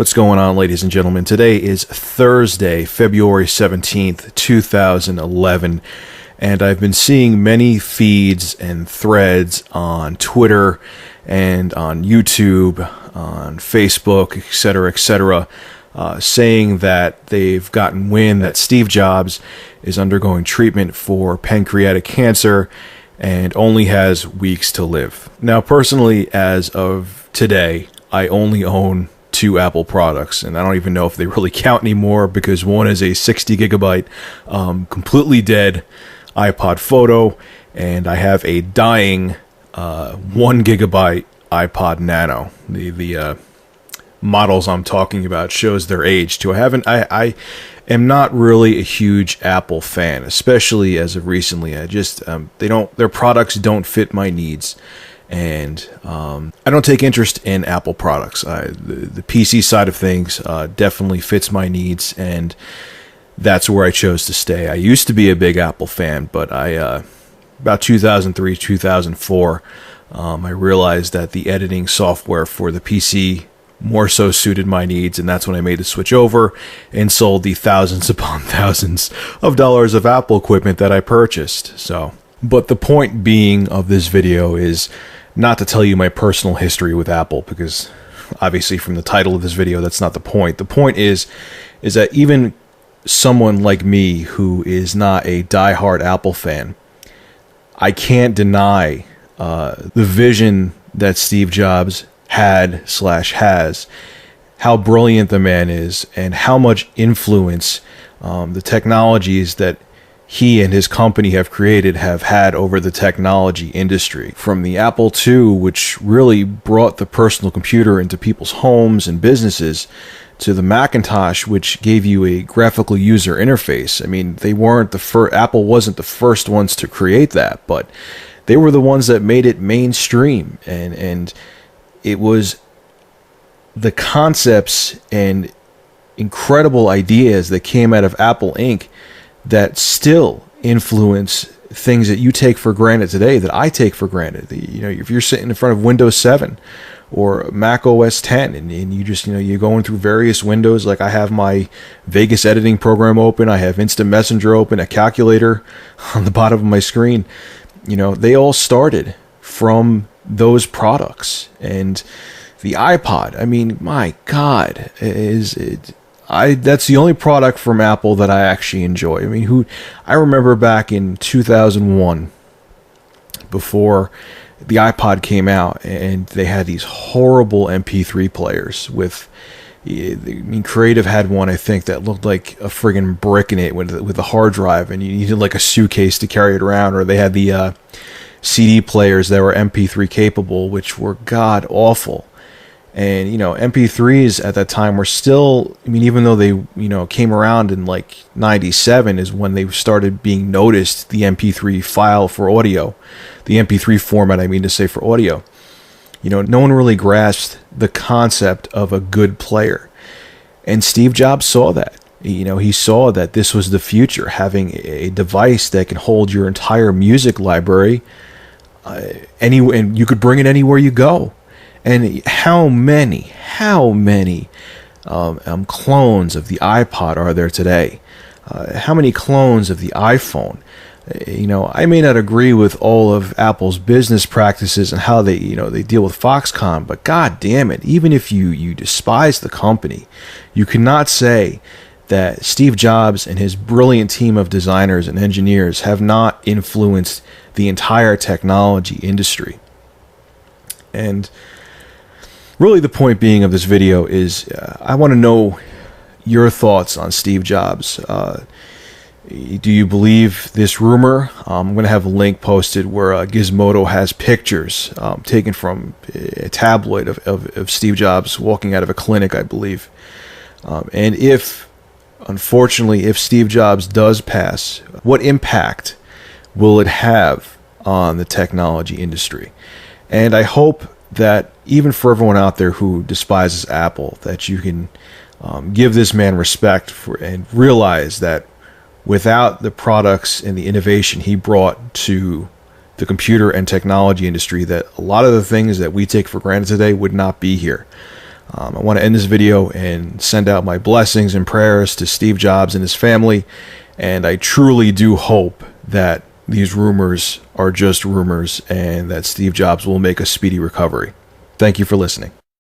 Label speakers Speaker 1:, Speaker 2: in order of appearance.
Speaker 1: What's going on, ladies and gentlemen? Today is Thursday, February 17th, 2011, and I've been seeing many feeds and threads on Twitter and on YouTube, on Facebook, etc., saying that they've gotten wind that Steve Jobs is undergoing treatment for pancreatic cancer and only has weeks to live. Now, personally, as of today, I only own 2 Apple products, and I don't even know if they really count anymore because one is a 60 gigabyte completely dead iPod Photo, and I have a dying 1 gigabyte iPod Nano. The models I'm talking about shows their age too. I am not really a huge Apple fan, especially as of recently. I just their products don't fit my needs. And I don't take interest in Apple products. The PC side of things definitely fits my needs, and that's where I chose to stay. I used to be a big Apple fan, but about 2003, 2004, I realized that the editing software for the PC more so suited my needs, and that's when I made the switch over and sold the thousands upon thousands of dollars of Apple equipment that I purchased. But the point being of this video is not to tell you my personal history with Apple, because obviously from the title of this video, that's not the point. The point is that even someone like me who is not a diehard Apple fan, I can't deny the vision that Steve Jobs had/has, how brilliant the man is, and how much influence the technologies that he and his company have created have had over the technology industry. From the Apple II, which really brought the personal computer into people's homes and businesses, to the Macintosh, which gave you a graphical user interface. I mean, they weren't the first. Apple wasn't the first ones to create that, but they were the ones that made it mainstream, and it was the concepts and incredible ideas that came out of Apple Inc. that still influence things that you take for granted today, that I take for granted. If you're sitting in front of Windows 7 or Mac OS 10 and you just, you're going through various windows, like I have my Vegas editing program open, I have Instant Messenger open, a calculator on the bottom of my screen, they all started from those products. And the iPod, I mean, my God, that's the only product from Apple that I actually enjoy. I mean, I remember back in 2001, before the iPod came out, and they had these horrible MP3 players with, Creative had one, I think, that looked like a friggin' brick in it with a hard drive, and you needed like a suitcase to carry it around. Or they had the CD players that were MP3 capable, which were god awful. And, MP3s at that time were still, even though they, came around in like 97 is when they started being noticed, the MP3 file for audio, the MP3 format, for audio. No one really grasped the concept of a good player. And Steve Jobs saw that. He saw that this was the future, having a device that can hold your entire music library, and you could bring it anywhere you go. And how many clones of the iPod are there today? How many clones of the iPhone? I may not agree with all of Apple's business practices and how they deal with Foxconn, but god damn it, even if you despise the company, you cannot say that Steve Jobs and his brilliant team of designers and engineers have not influenced the entire technology industry. And really, the point being of this video is I want to know your thoughts on Steve Jobs. Do you believe this rumor? I'm going to have a link posted where Gizmodo has pictures taken from a tabloid of Steve Jobs walking out of a clinic, I believe. And unfortunately, if Steve Jobs does pass, what impact will it have on the technology industry? And I hope that even for everyone out there who despises Apple, that you can give this man respect and realize that without the products and the innovation he brought to the computer and technology industry, that a lot of the things that we take for granted today would not be here. I want to end this video and send out my blessings and prayers to Steve Jobs and his family, and I truly do hope that these rumors are just rumors and that Steve Jobs will make a speedy recovery. Thank you for listening.